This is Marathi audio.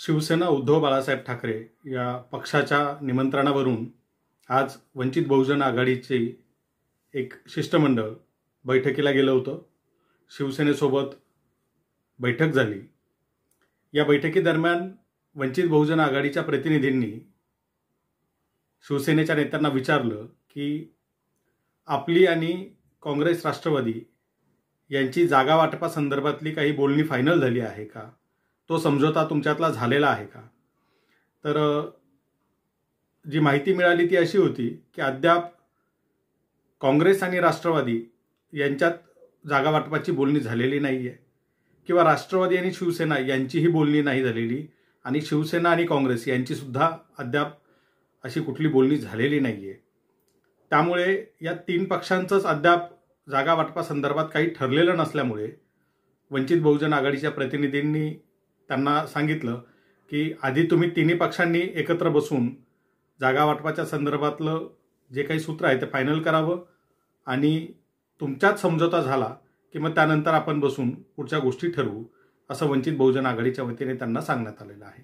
शिवसेना उद्धव बाळासाहेब ठाकरे या पक्षाच्या निमंत्रणावरून आज वंचित बहुजन आघाडीचे एक शिष्टमंडळ बैठकीला गेलं होतं. शिवसेनेसोबत बैठक झाली. या बैठकीदरम्यान वंचित बहुजन आघाडीच्या प्रतिनिधींनी शिवसेनेच्या नेत्यांना विचारलं की आपली आणि काँग्रेस राष्ट्रवादी यांची जागा वाटपासंदर्भातली काही बोलणी फायनल झाली आहे का, तो समझोता तुमच्यातला झालेला आहे का. तर जी माहिती मिळाली ती अशी होती की अद्याप काँग्रेस आणि राष्ट्रवादी यांच्यात जागा वाटपाची बोलणी झालेली नाही आहे किंवा राष्ट्रवादी आणि शिवसेना यांचीही बोलणी नाही झालेली आणि शिवसेना आणि काँग्रेस यांची सुद्धा अद्याप अशी कुठली बोलणी झालेली नाही आहे. त्यामुळे या तीन पक्षांचंच अद्याप जागा वाटपासंदर्भात काही ठरलेलं नसल्यामुळे वंचित बहुजन आघाडीच्या प्रतिनिधींनी त्यांना सांगितलं की आधी तुम्ही तिन्ही पक्षांनी एकत्र बसून जागा वाटपाच्या संदर्भातलं जे काही सूत्र आहे ते फायनल करावं आणि तुमच्यात समझोता झाला की मग त्यानंतर आपण बसून पुढच्या गोष्टी ठरवू, असं वंचित बहुजन आघाडीच्या वतीने त्यांना सांगण्यात आलेलं आहे.